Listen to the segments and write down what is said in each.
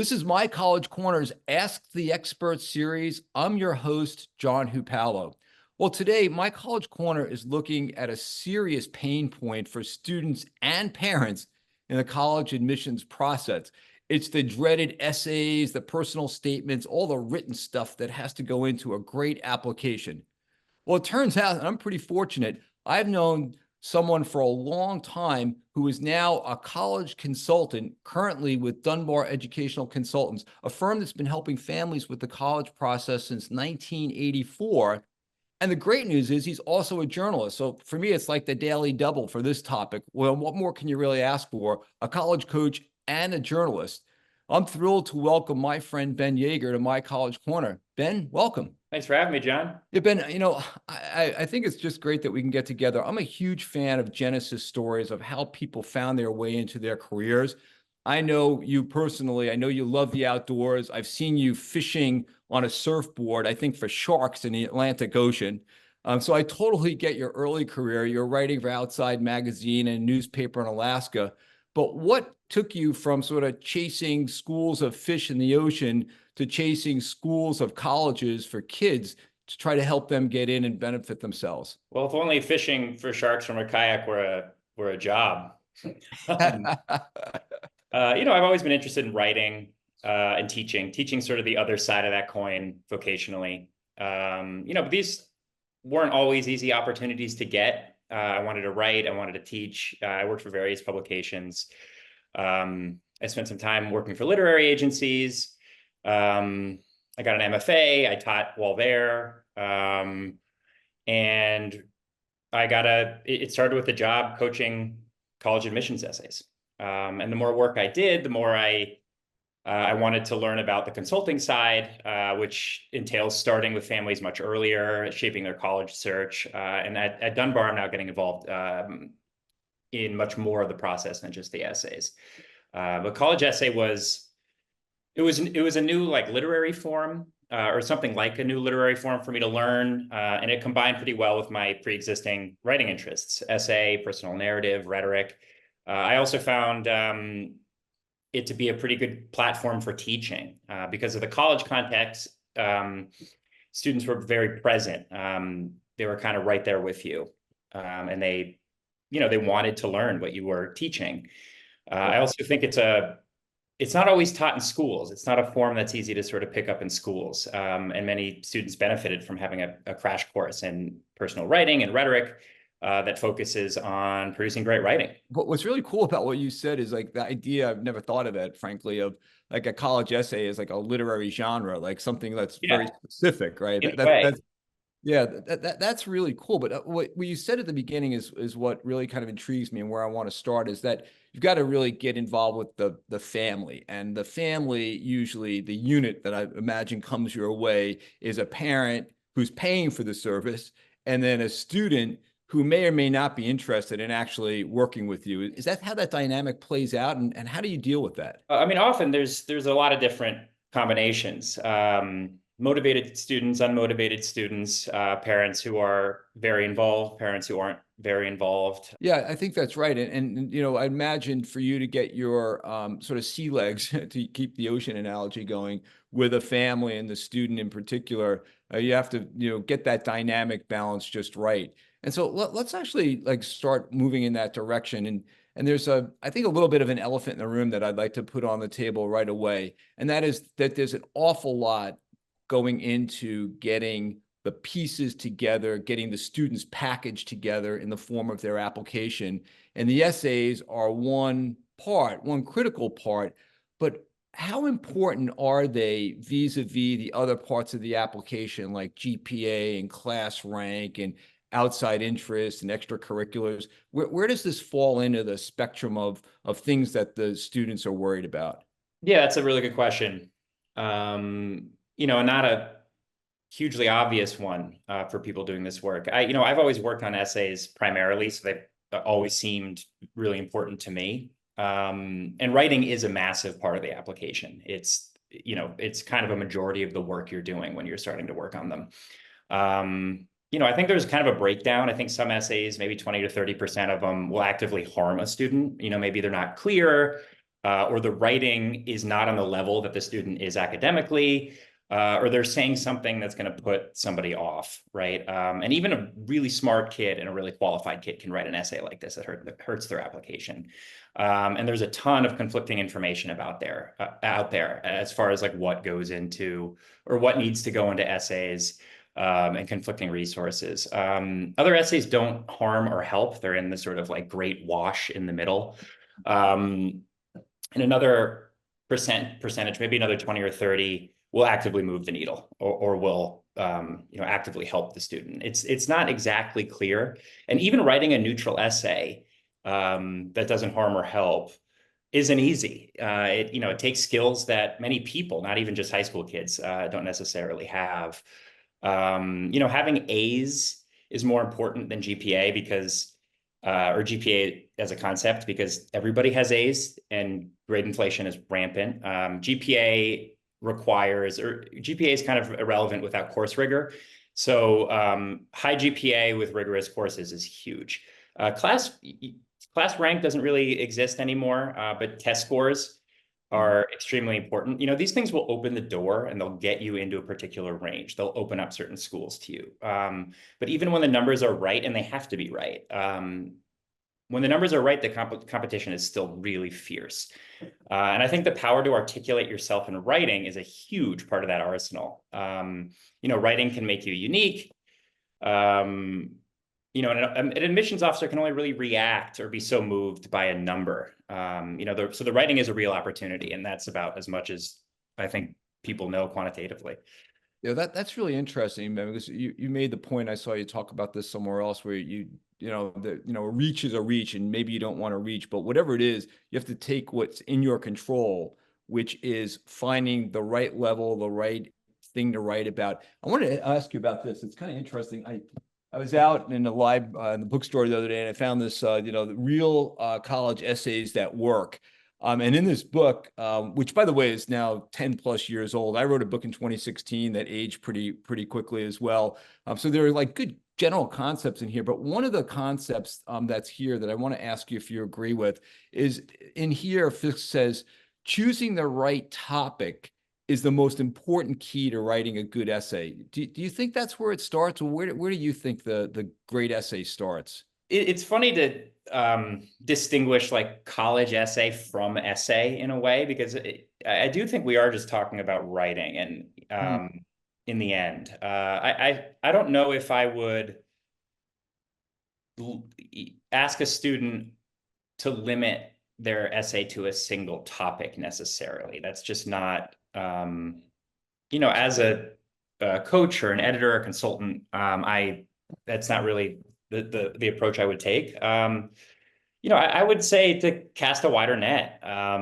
This is My College Corner's Ask the Expert series. I'm your host, John Hupalo. Well, today, My College Corner is looking at a serious pain point for students and parents in the college admissions process. It's the dreaded essays, the personal statements, all the written stuff that has to go into a great application. Well, it turns out, and I'm pretty fortunate, I've known someone for a long time who is now a college consultant, currently with Dunbar Educational Consultants, a firm that's been helping families with the college process since 1984. And the great news is he's also a journalist. So for me, it's like the daily double for this topic. Well, what more can you really ask for? A college coach and a journalist. I'm thrilled to welcome my friend Ben Yeager to My College Corner. Ben, welcome. Thanks for having me, John. Yeah, Ben, I think it's just great that we can get together. I'm a huge fan of Genesis stories of how people found their way into their careers. I know you personally. I know you love the outdoors. I've seen you fishing on a surfboard, I think for sharks in the Atlantic Ocean. So I totally get your early career. You're writing for Outside Magazine and newspaper in Alaska. But what took you from sort of chasing schools of fish in the ocean to chasing schools of colleges for kids to try to help them get in and benefit themselves? Well, if only fishing for sharks from a kayak were a job. I've always been interested in writing and teaching sort of the other side of that coin vocationally. But these weren't always easy opportunities to get. I wanted to write, I wanted to teach. I worked for various publications. I spent some time working for literary agencies. I got an MFA, I taught while there. And it started with a job coaching college admissions essays. And the more work I did, the more I wanted to learn about the consulting side, which entails starting with families much earlier, shaping their college search. And at Dunbar, I'm now getting involved in much more of the process than just the essays. But college essay was a new literary form, or something like a new literary form for me to learn, and it combined pretty well with my pre-existing writing interests: essay, personal narrative, rhetoric. I also found it to be a pretty good platform for teaching because of the college context. Students were very present. They were kind of right there with you, and they wanted to learn what you were teaching. I also think it's not always taught in schools. It's not a form that's easy to sort of pick up in schools. And many students benefited from having a crash course in personal writing and rhetoric that focuses on producing great writing. But what's really cool about what you said is like the idea, I've never thought of it, frankly, of like a college essay is like a literary genre, like something that's very specific, right? That's really cool. But what you said at the beginning is what really kind of intrigues me, and where I want to start is that you've got to really get involved with the family. And the family, usually the unit that I imagine comes your way, is a parent who's paying for the service, and then a student who may or may not be interested in actually working with you. Is that how that dynamic plays out? And how do you deal with that? I mean, often there's a lot of different combinations. Motivated students, unmotivated students, parents who are very involved, parents who aren't very involved. Yeah, I think that's right. And I imagine for you to get your sort of sea legs, to keep the ocean analogy going, with a family and the student in particular, you have to, get that dynamic balance just right. And so let's actually start moving in that direction. And there's I think a little bit of an elephant in the room that I'd like to put on the table right away. And that is that there's an awful lot going into getting the pieces together, getting the students packaged together in the form of their application. And the essays are one critical part, but how important are they vis-a-vis the other parts of the application, like GPA and class rank and outside interest and extracurriculars? Where does this fall into the spectrum of things that the students are worried about? Yeah, that's a really good question. Not a hugely obvious one for people doing this work. I've always worked on essays primarily, so they've always seemed really important to me. And writing is a massive part of the application. It's kind of a majority of the work you're doing when you're starting to work on them. I think there's kind of a breakdown. I think some essays, maybe 20 to 30% of them, will actively harm a student. Maybe they're not clear. or the writing is not on the level that the student is academically, or they're saying something that's going to put somebody off, right? And even a really smart kid and a really qualified kid can write an essay like this that hurts their application. And there's a ton of conflicting information out there as far as like what goes into or what needs to go into essays, and conflicting resources. Other essays don't harm or help. They're in the sort of like great wash in the middle. And another percentage, maybe another 20 or 30, will actively move the needle or will actively help the student. It's not exactly clear. And even writing a neutral essay that doesn't harm or help isn't easy. It takes skills that many people, not even just high school kids, don't necessarily have. Having A's is more important than GPA because or GPA as a concept, because everybody has A's and grade inflation is rampant. GPA is kind of irrelevant without course rigor. So high GPA with rigorous courses is huge. Class rank doesn't really exist anymore, but test scores are extremely important. These things will open the door and they'll get you into a particular range. They'll open up certain schools to you. But even when the numbers are right, and they have to be right, when the numbers are right, the competition is still really fierce. And I think the power to articulate yourself in writing is a huge part of that arsenal. Writing can make you unique. An admissions officer can only really react or be so moved by a number. So the writing is a real opportunity, and that's about as much as I think people know quantitatively. Yeah, that's really interesting, man, because you made the point. I saw you talk about this somewhere else where a reach is a reach, and maybe you don't want to reach, but whatever it is, you have to take what's in your control, which is finding the right level, the right thing to write about. I want to ask you about this. It's kind of interesting. I was out in the bookstore the other day, and I found this, the real college essays that work. And in this book, which by the way is now 10 plus years old, I wrote a book in 2016 that aged pretty quickly as well. So there are like good general concepts in here, but one of the concepts that's here that I want to ask you if you agree with is in here. Fisk says choosing the right topic is the most important key to writing a good essay. Do you think that's where it starts, or where do you think the great essay starts? It's funny to distinguish like college essay from essay in a way, because I do think we are just talking about writing, and in the end, I don't know if I would ask a student to limit their essay to a single topic necessarily. That's just not as a coach or an editor or consultant, that's not really the approach I would take. I would say to cast a wider net. A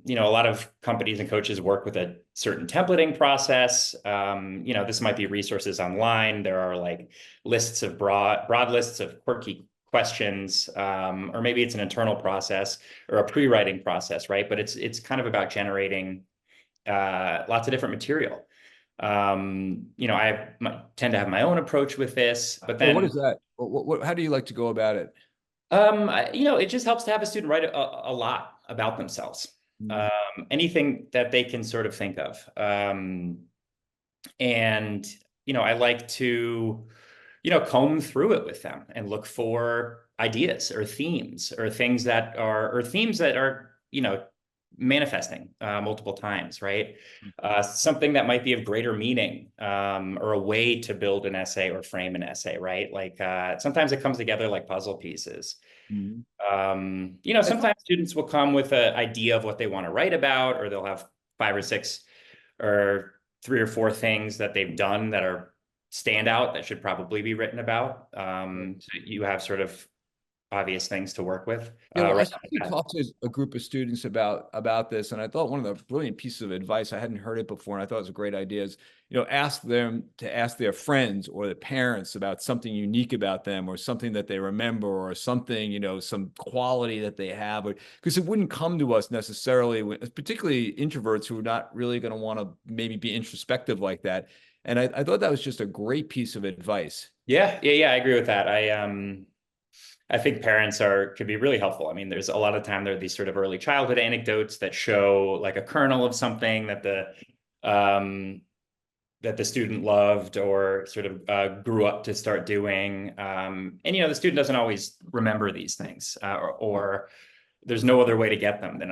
lot of companies and coaches work with a certain templating process. This might be resources online. There are like lists of broad lists of quirky questions, or maybe it's an internal process or a pre-writing process, right? But it's kind of about generating lots of different material. I tend to have my own approach with this, but then What is that? How do you like to go about it? it just helps to have a student write a lot about themselves. Anything that they can sort of think of. And I like to, comb through it with them and look for ideas or themes or themes that are, manifesting multiple times, right? Something that might be of greater meaning, or a way to build an essay or frame an essay, right? Like sometimes it comes together like puzzle pieces. Sometimes students will come with an idea of what they want to write about, or they'll have 5 or 6 or 3 or 4 things that they've done that are standout that should probably be written about. So you have sort of obvious things to work with. I actually talked to a group of students about this, and I thought one of the brilliant pieces of advice, I hadn't heard it before, and I thought it was a great idea, is ask them to ask their friends or their parents about something unique about them, or something that they remember, or something, some quality that they have, because it wouldn't come to us necessarily, particularly introverts who are not really going to want to maybe be introspective like that. And I thought that was just a great piece of advice. Yeah, I agree with that. I think parents could be really helpful. I mean, there's a lot of time there are these sort of early childhood anecdotes that show like a kernel of something um, that the student loved or sort of grew up to start doing. And the student doesn't always remember these things, or there's no other way to get them than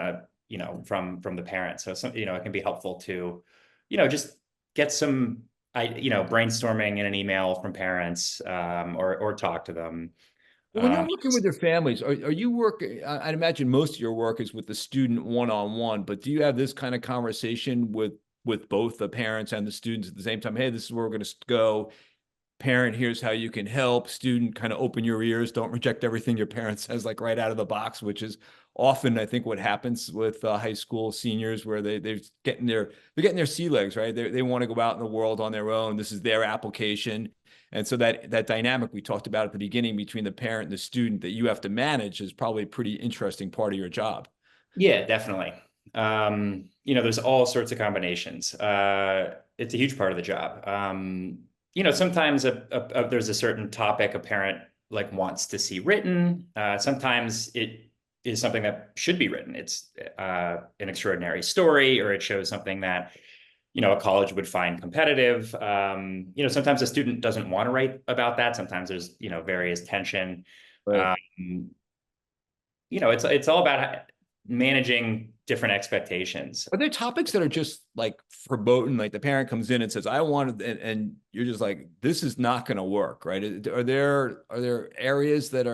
from the parents. So it can be helpful to, just get some, brainstorming in an email from parents, or talk to them. Well, when you're working with their families, are you working? I'd imagine most of your work is with the student one-on-one, but do you have this kind of conversation with both the parents and the students at the same time? Hey, this is where we're going to go. Parent, here's how you can help. Student, kind of open your ears. Don't reject everything your parent says, like right out of the box, which is often, I think, what happens with high school seniors, where they're getting their sea legs, right? They want to go out in the world on their own. This is their application. And so that dynamic we talked about at the beginning between the parent and the student that you have to manage is probably a pretty interesting part of your job. Yeah, definitely. There's all sorts of combinations. It's a huge part of the job. Sometimes there's a certain topic a parent like wants to see written. Sometimes it is something that should be written. It's an extraordinary story, or it shows something that a college would find competitive. Sometimes a student doesn't want to write about that. Sometimes there's various tension. Right. It's all about managing different expectations. Are there topics that are just like verboten, like the parent comes in and says, I wanted, and you're just like, this is not going to work, right? Are there areas that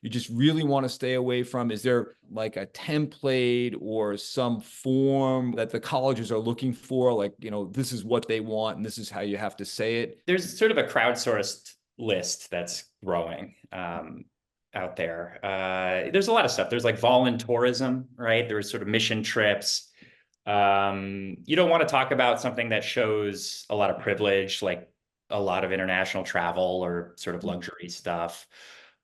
you just really want to stay away from? Is there like a template or some form that the colleges are looking for? Like, this is what they want and this is how you have to say it. There's sort of a crowdsourced list that's growing. Out there. There's a lot of stuff. There's like voluntourism, right? There's sort of mission trips. You don't want to talk about something that shows a lot of privilege, like a lot of international travel or sort of luxury stuff.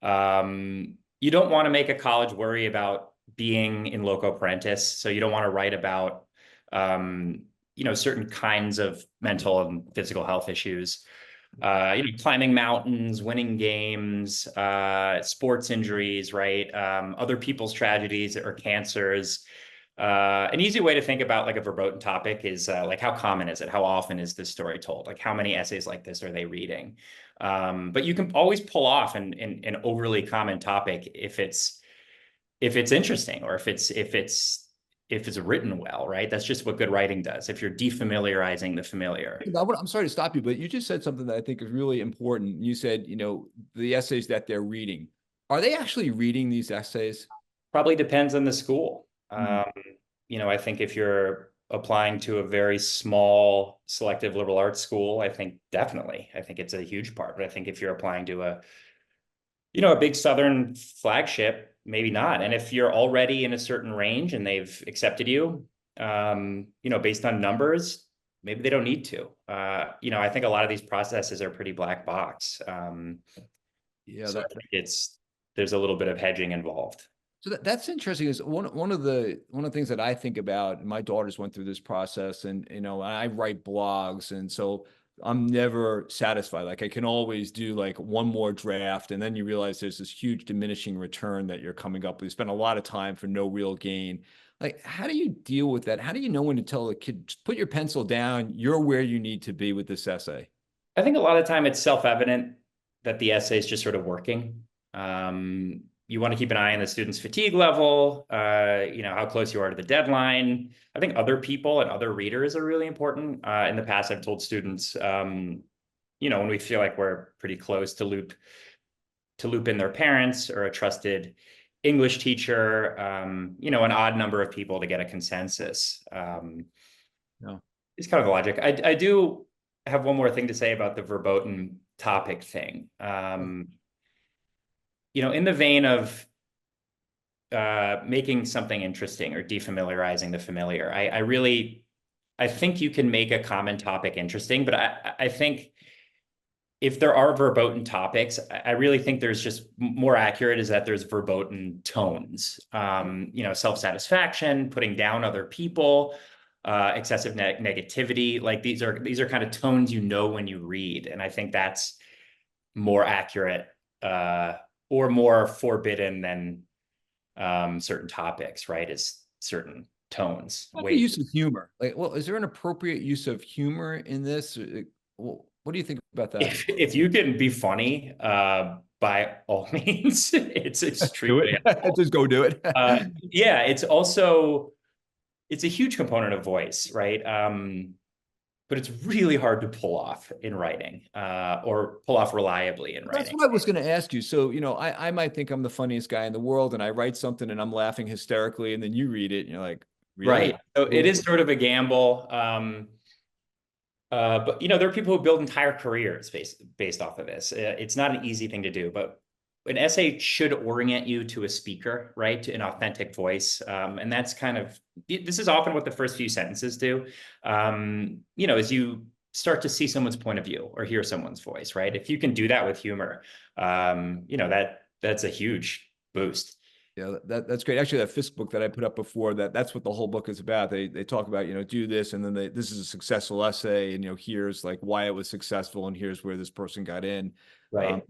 You don't want to make a college worry about being in loco parentis. So you don't want to write about, certain kinds of mental and physical health issues. Climbing mountains, winning games, sports injuries, right? Other people's tragedies or cancers. An easy way to think about like a verboten topic is like, how common is it? How often is this story told? Like, how many essays like this are they reading? But you can always pull off an overly common topic if it's interesting, or if it's written well, right? That's just what good writing does. If you're defamiliarizing the familiar. I'm sorry to stop you, but you just said something that I think is really important. You said, the essays that they're reading. Are they actually reading these essays? Probably depends on the school. Mhm. I think if you're applying to a very small selective liberal arts school, I think definitely. I think it's a huge part. But I think if you're applying to a big Southern flagship, maybe not. And if you're already in a certain range and they've accepted you, based on numbers, maybe they don't need to. I think a lot of these processes are pretty black box. Yeah, So I think there's a little bit of hedging involved. so that's interesting. Is one of the things that I think about, and my daughters went through this process, and I write blogs, and so I'm never satisfied. Like I can always do like one more draft, and then you realize there's this huge diminishing return that you're coming up with. You spend a lot of time for no real gain. Like, how do you deal with that? How do you know when to tell a kid, just put your pencil down, you're where you need to be with this essay? I think a lot of time it's self-evident that the essay is just sort of working. You want to keep an eye on the student's fatigue level, how close you are to the deadline. I think other people and other readers are really important. In the past, I've told students, when we feel like we're pretty close to loop in their parents or a trusted English teacher, an odd number of people to get a consensus. No. It's kind of the logic. I do have one more thing to say about the verboten topic thing. In the vein of making something interesting or defamiliarizing the familiar, I think you can make a common topic interesting, but I think if there are verboten topics, I really think there's just more accurate is that there's verboten tones. Self-satisfaction, putting down other people, excessive negativity. Like these are kind of tones when you read, and I think that's more accurate or more forbidden than certain topics, right? Is certain tones, What about the weight. use of humor? Like, well, is there an appropriate use of humor in this? Well, what do you think about that? If you can be funny, by all means, it's Do extremely it. helpful. Just go do it. Yeah, it's also it's a huge component of voice, right? But it's really hard to pull off in writing, or pull off reliably in That's writing. what I was going to ask you. So, I might think I'm the funniest guy in the world and I write something and I'm laughing hysterically and then you read it and you're like, really? Right. So it is sort of a gamble. But there are people who build entire careers based off of this. It's not an easy thing to do, but an essay should orient you to a speaker, right? To an authentic voice. And that's this is often what the first few sentences do. As you start to see someone's point of view or hear someone's voice, right? If you can do that with humor, that's a huge boost. Yeah, that's great. Actually, that Fisk book that I put up before, that's what the whole book is about. They talk about, do this, and then this is a successful essay, and here's like why it was successful, and here's where this person got in. Right.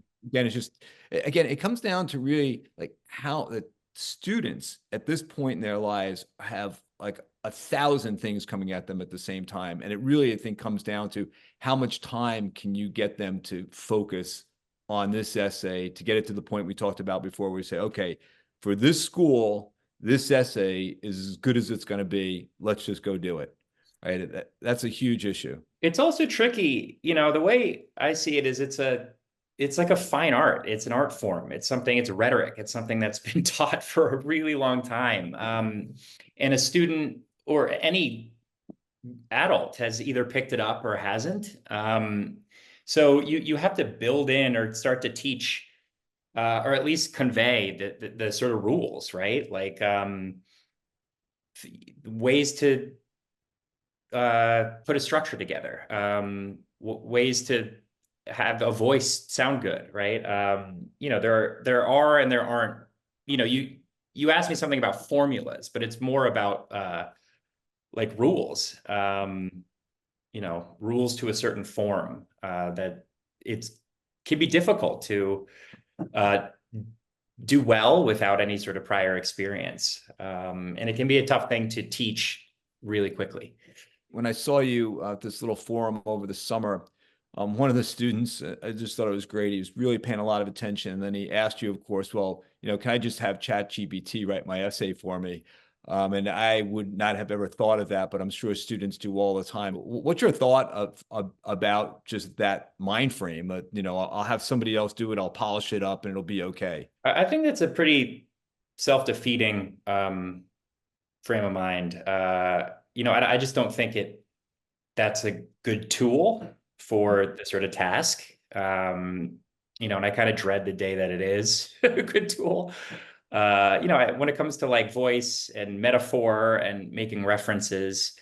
Again, it comes down to really like how the students at this point in their lives have like 1,000 things coming at them at the same time, and it really, I think, comes down to how much time can you get them to focus on this essay to get it to the point we talked about before, where we say, okay, for this school, this essay is as good as it's going to be. Let's just go do it. Right. That's a huge issue. It's also tricky. The way I see it is it's like a fine art. It's an art form. It's rhetoric. It's something that's been taught for a really long time. And a student or any adult has either picked it up or hasn't. So you have to build in or start to teach, or at least convey the sort of rules, right? Like ways to put a structure together, ways to have a voice sound good, right? There are and there aren't. You asked me something about formulas, but it's more about like rules. Rules to a certain form, that it can be difficult to do well without any sort of prior experience. And it can be a tough thing to teach really quickly. When I saw you at this little forum over the summer, one of the students, I just thought it was great. He was really paying a lot of attention. And then he asked you, of course, well, can I just have ChatGPT write my essay for me? And I would not have ever thought of that, but I'm sure students do all the time. What's your thought about just that mind frame? I'll have somebody else do it. I'll polish it up and it'll be okay. I think that's a pretty self-defeating frame of mind. I just don't think that's a good tool for the sort of task. And I kind of dread the day that it is a good tool. When it comes to like voice and metaphor and making references,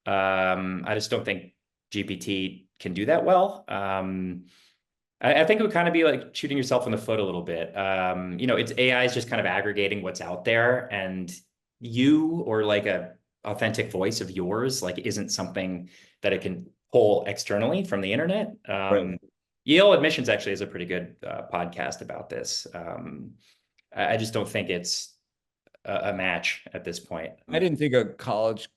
I just don't think GPT can do that well. I think it would kind of be like shooting yourself in the foot a little bit. It's AI is just kind of aggregating what's out there, and you or like a authentic voice of yours like isn't something that it can pull externally from the internet. Right. Yale Admissions actually is a pretty good podcast about this. I just don't think it's a match at this point. I didn't think a college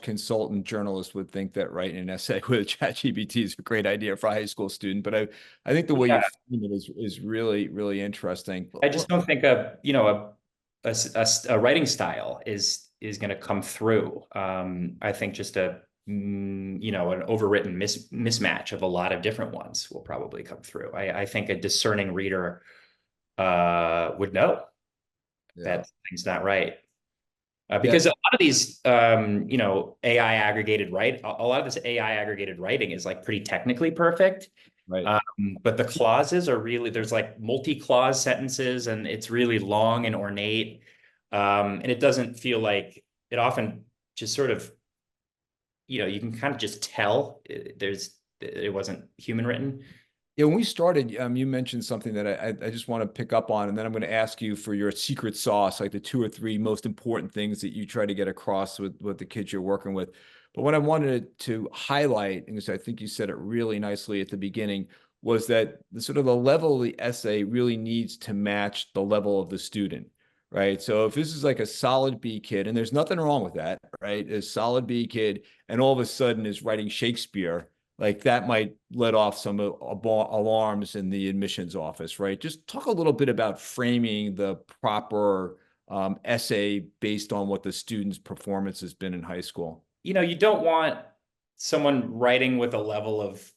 consultant journalist would think that writing an essay with ChatGPT is a great idea for a high school student, but I think the way you frame it is really, really interesting. I just don't think a writing style is going to come through. I think just an overwritten mismatch of a lot of different ones will probably come through. I think a discerning reader would know that thing's not right. Because a lot of these, AI aggregated a lot of this AI aggregated writing is like pretty technically perfect. Right. But the clauses are there's like multi-clause sentences, and it's really long and ornate. And it doesn't feel like it often just sort of, you can kind of just tell it wasn't human written. Yeah, when we started, you mentioned something that I just want to pick up on, and then I'm going to ask you for your secret sauce, like the 2 or 3 most important things that you try to get across with the kids you're working with. But what I wanted to highlight, and I think you said it really nicely at the beginning, was that the sort of the level of the essay really needs to match the level of the student, right? So if this is like a solid B kid, and there's nothing wrong with that, right? A solid B kid, and all of a sudden is writing Shakespeare, like that might let off some alarms in the admissions office, right? Just talk a little bit about framing the proper essay based on what the student's performance has been in high school. You don't want someone writing with a level of,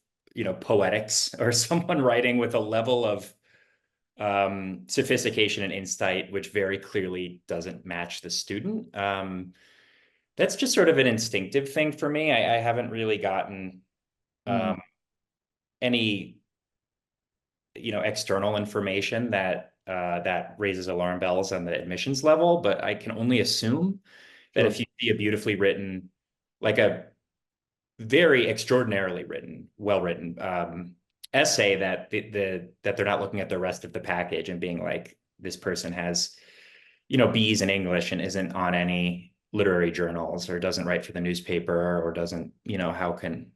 poetics, or someone writing with a level of sophistication and insight, which very clearly doesn't match the student. That's just sort of an instinctive thing for me. I haven't really gotten any, external information that raises alarm bells on the admissions level, but I can only assume that Sure. if you see a beautifully written, like a very extraordinarily written, well-written essay, that that they're not looking at the rest of the package and being like, this person has, B's in English and isn't on any literary journals, or doesn't write for the newspaper, or doesn't, how can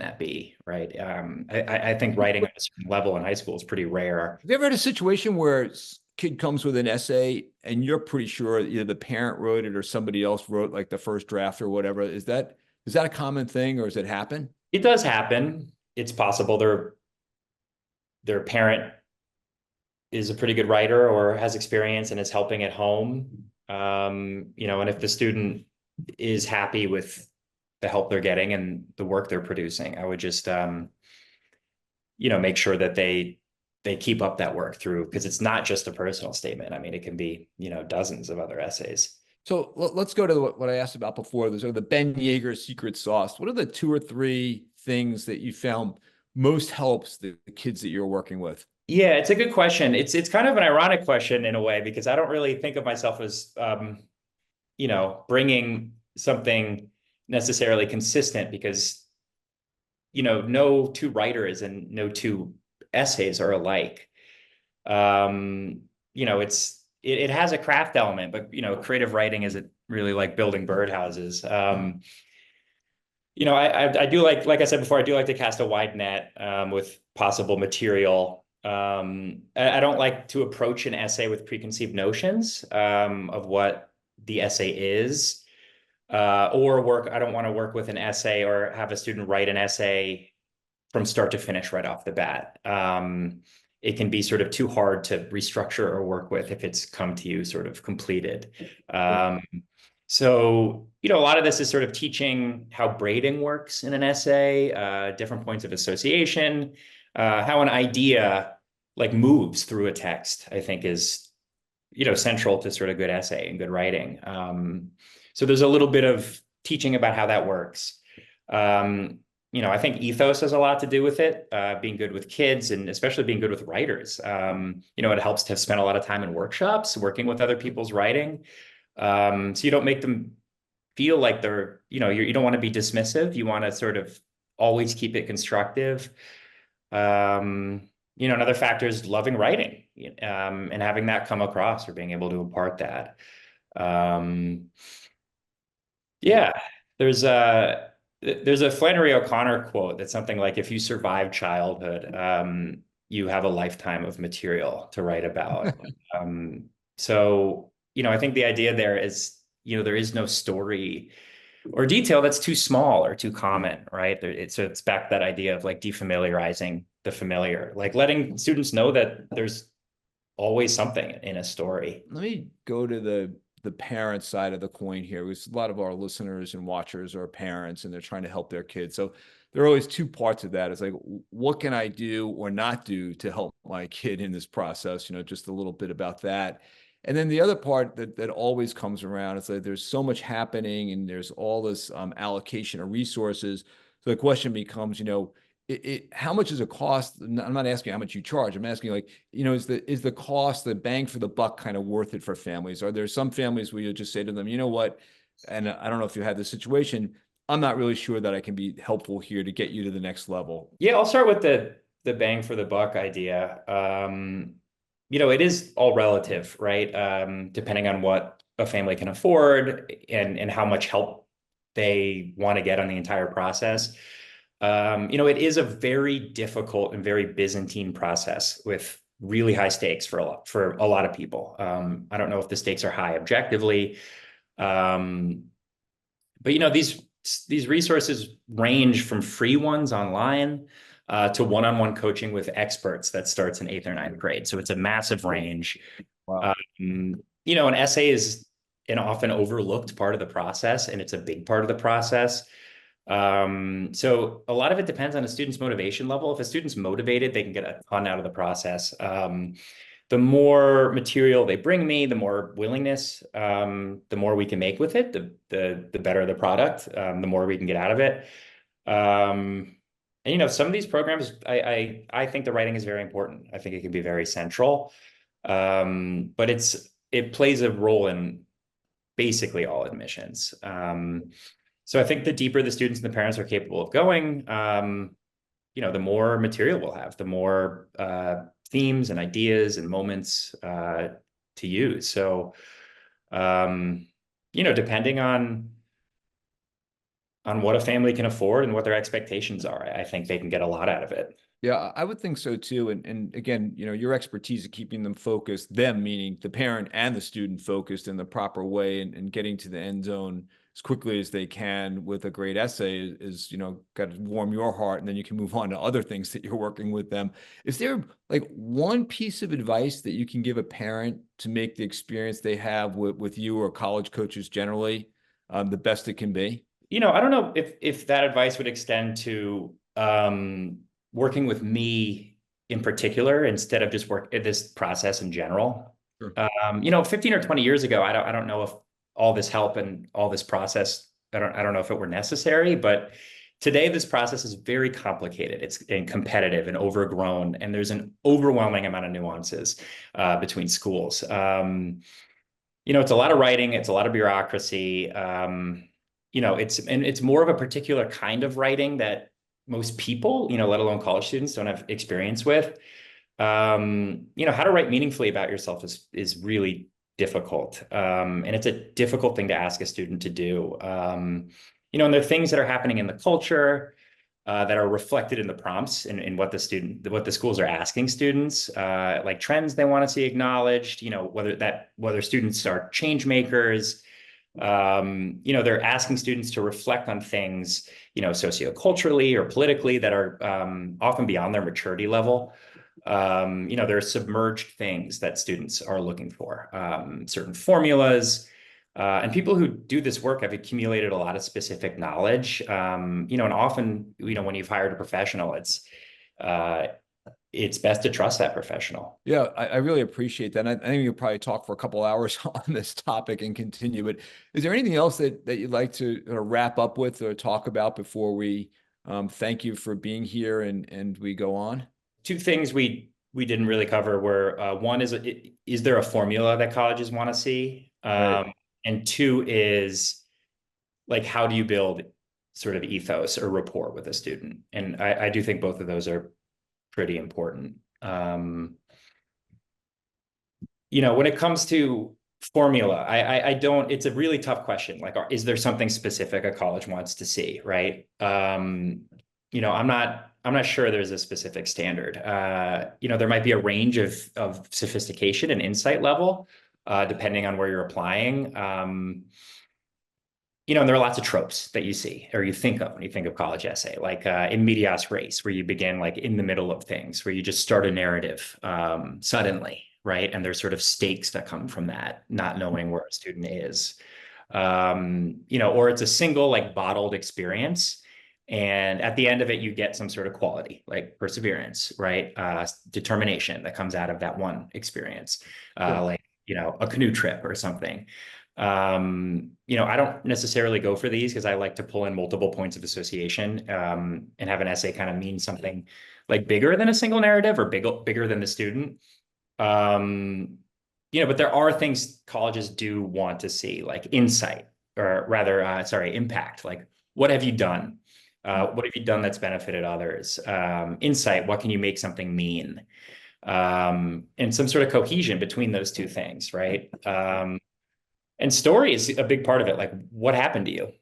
that be, right? I think writing at a certain level in high school is pretty rare. Have you ever had a situation where kid comes with an essay and you're pretty sure either the parent wrote it or somebody else wrote like the first draft or whatever? Is that a common thing, or does it happen? It does happen. It's possible their parent is a pretty good writer or has experience and is helping at home. And if the student is happy with the help they're getting and the work they're producing, I would just make sure that they keep up that work through, because it's not just a personal statement. I mean, it can be, dozens of other essays. So let's go to what I asked about before, the sort of the Ben Yeager secret sauce. What are the 2 or 3 things that you found most helps the kids that you're working with? Yeah, it's a good question. It's kind of an ironic question in a way, because I don't really think of myself as bringing something necessarily consistent, because no two writers and no two essays are alike. It has a craft element, but creative writing isn't really like building birdhouses. I do like I said before, I do like to cast a wide net with possible material. I don't like to approach an essay with preconceived notions of what the essay is, or work. I don't want to work with an essay or have a student write an essay from start to finish right off the bat. It can be sort of too hard to restructure or work with if it's come to you sort of completed. So, a lot of this is sort of teaching how braiding works in an essay, different points of association, how an idea like moves through a text, I think is, central to sort of good essay and good writing. So there's a little bit of teaching about how that works. I think ethos has a lot to do with it, being good with kids and especially being good with writers. It helps to have spent a lot of time in workshops, working with other people's writing. So you don't make them feel like they're, you don't want to be dismissive. You want to sort of always keep it constructive. Another factor is loving writing, and having that come across, or being able to impart that. Yeah, there's a Flannery O'Connor quote that's something like, if you survive childhood, you have a lifetime of material to write about. So, I think the idea there is, there is no story or detail that's too small or too common, right? So it's back to that idea of like defamiliarizing the familiar, like letting students know that there's always something in a story. Let me go to the parent side of the coin here, because a lot of our listeners and watchers are parents and they're trying to help their kids. So there are always 2 parts of that. It's like, what can I do or not do to help my kid in this process? Just a little bit about that. And then the other part that always comes around is that there's so much happening and there's all this allocation of resources. So the question becomes, how much is it cost? I'm not asking how much you charge. I'm asking, like, is the cost, the bang for the buck, kind of worth it for families? Are there some families where you just say to them, you know what? And I don't know if you had this situation. I'm not really sure that I can be helpful here to get you to the next level. Yeah, I'll start with the bang for the buck idea. It is all relative, right? Depending on what a family can afford and how much help they want to get on the entire process. It is a very difficult and very Byzantine process with really high stakes for a lot of people. I don't know if the stakes are high objectively, um, but these resources range from free ones online to one-on-one coaching with experts that starts in eighth or ninth grade. So it's a massive range. Wow. An essay is an often overlooked part of the process, and it's a big part of the process. So a lot of it depends on a student's motivation level. If a student's motivated, they can get a ton out of the process. The more material they bring me, the more willingness, the more we can make with it, the better the product, the more we can get out of it. And some of these programs, I think the writing is very important. I think it can be very central. But it plays a role in basically all admissions. So I think the deeper the students and the parents are capable of going, the more material we'll have, the more themes and ideas and moments to use. So, depending on what a family can afford and what their expectations are, I think they can get a lot out of it. Yeah, I would think so too. And again, your expertise of keeping them focused, them meaning the parent and the student focused in the proper way and getting to the end zone as quickly as they can with a great essay is got to warm your heart, and then you can move on to other things that you're working with them. Is there like one piece of advice that you can give a parent to make the experience they have with you or college coaches generally the best it can be? I don't know if that advice would extend to working with me in particular instead of just this process in general. Sure. 15 or 20 years ago, I don't know if all this help and all this process, I don't know if it were necessary, but today this process is very complicated. It's competitive and overgrown, and there's an overwhelming amount of nuances between schools. It's a lot of writing, it's a lot of bureaucracy. It's more of a particular kind of writing that most people, let alone college students, don't have experience with. How to write meaningfully about yourself is really difficult. And it's a difficult thing to ask a student to do. And there are things that are happening in the culture that are reflected in the prompts in what the schools are asking students, like trends they want to see acknowledged, whether students are change makers. They're asking students to reflect on things, socioculturally or politically that are often beyond their maturity level. There are submerged things that students are looking for, certain formulas, and people who do this work have accumulated a lot of specific knowledge. And often, when you've hired a professional, it's best to trust that professional. Yeah, I really appreciate that. And I think you'll probably talk for a couple hours on this topic and continue. But is there anything else that you'd like to wrap up with or talk about before we thank you for being here and we go on? Two things we didn't really cover were one is there a formula that colleges want to see? Right. And two is like, how do you build sort of ethos or rapport with a student? And I do think both of those are pretty important. When it comes to formula, I don't, it's a really tough question. Like, is there something specific a college wants to see, right? I'm not sure there's a specific standard. There might be a range of sophistication and insight level, depending on where you're applying. And there are lots of tropes that you see or you think of when you think of college essay, like in medias res, where you begin like in the middle of things, where you just start a narrative suddenly, right? And there's sort of stakes that come from that, not knowing where a student is. Or it's a single like bottled experience. And at the end of it, you get some sort of quality, like perseverance, right? Determination that comes out of that one experience, like, a canoe trip or something. I don't necessarily go for these because I like to pull in multiple points of association and have an essay kind of mean something like bigger than a single narrative or bigger than the student. But there are things colleges do want to see, like insight, or rather, impact. Like, what have you done? What have you done that's benefited others? Insight, what can you make something mean? And some sort of cohesion between those two things, right? And story is a big part of it. Like, what happened to you?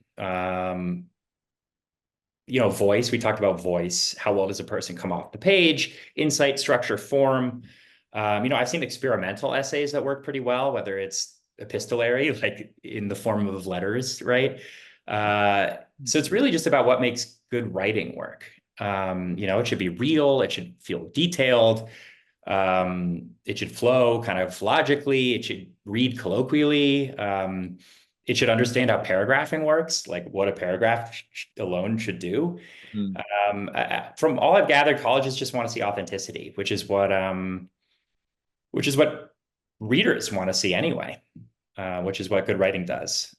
voice. We talked about voice. How well does a person come off the page? Insight, structure, form. I've seen experimental essays that work pretty well, whether it's epistolary, like in the form of letters, right? So it's really just about what makes good writing work. It should be real. It should feel detailed. It should flow kind of logically. It should read colloquially. It should understand how paragraphing works, like what a paragraph alone should do. Mm. From all I've gathered, colleges just want to see authenticity, which is what readers want to see anyway, which is what good writing does.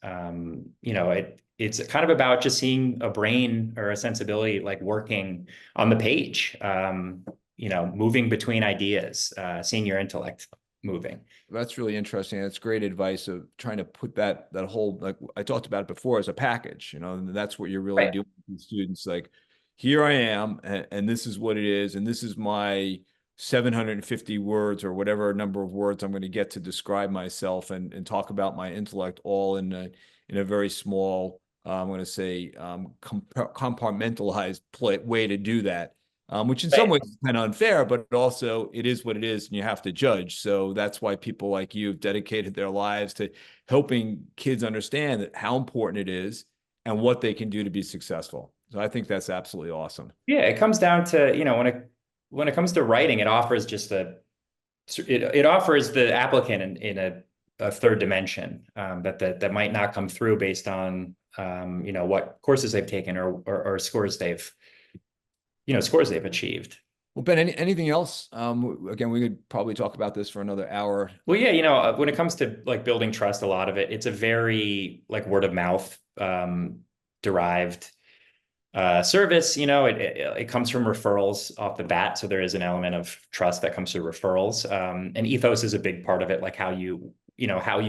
It's kind of about just seeing a brain or a sensibility like working on the page, moving between ideas, seeing your intellect moving. That's really interesting. That's great advice of trying to put that whole, like I talked about it before, as a package, and that's what you're really Right. doing with students. Like, here I am, and this is what it is, and this is my 750 words or whatever number of words I'm going to get to describe myself and talk about my intellect, all in a very small, I'm going to say, compartmentalized way to do that. Which in some Right. ways is kind of unfair, but also it is what it is, and you have to judge. So that's why people like you have dedicated their lives to helping kids understand that how important it is and what they can do to be successful. So I think that's absolutely awesome. Yeah, it comes down to, when it comes to writing, it offers just it offers the applicant in a third dimension, that might not come through based on what courses they've taken or scores they've achieved. Well, Ben, anything else? Again, we could probably talk about this for another hour. Well, yeah, when it comes to like building trust, a lot of it's a very like word of mouth derived service. It comes from referrals off the bat, so there is an element of trust that comes through referrals. And ethos is a big part of it, like how you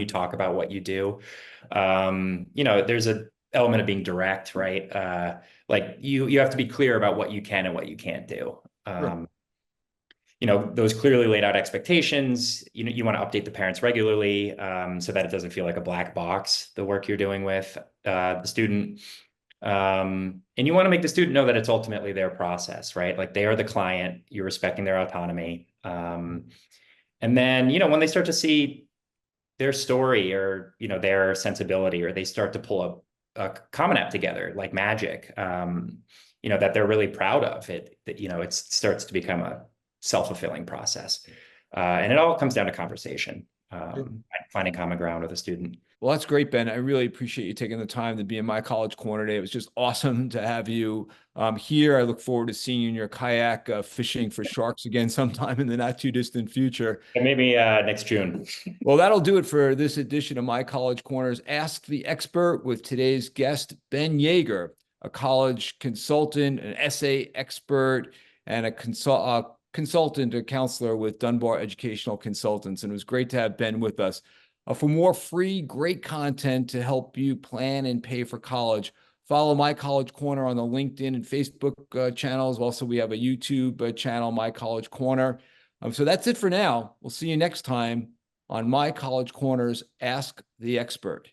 talk about what you do. There's an element of being direct, right? Like you have to be clear about what you can and what you can't do. Sure. Those clearly laid out expectations. You want to update the parents regularly, so that it doesn't feel like a black box, the work you're doing with the student. And you want to make the student know that it's ultimately their process, right? Like they are the client, you're respecting their autonomy. And then, when they start to see their story or, their sensibility, or they start to pull a Common App together like magic, that they're really proud of it, that, it starts to become a self-fulfilling process. And it all comes down to conversation, finding common ground with a student. Well, that's great, Ben. I really appreciate you taking the time to be in my college corner today. It was just awesome to have you here. I look forward to seeing you in your kayak fishing for sharks again sometime in the not too distant future. And maybe next June. Well, that'll do it for this edition of My College Corners Ask the Expert with today's guest, Ben Yeager, a college consultant, an essay expert, and a consultant or counselor with Dunbar Educational Consultants. And it was great to have Ben with us. For more free, great content to help you plan and pay for college, follow My College Corner on the LinkedIn and Facebook channels. Also, we have a YouTube channel, My College Corner. So that's it for now. We'll see you next time on My College Corners Ask the Expert.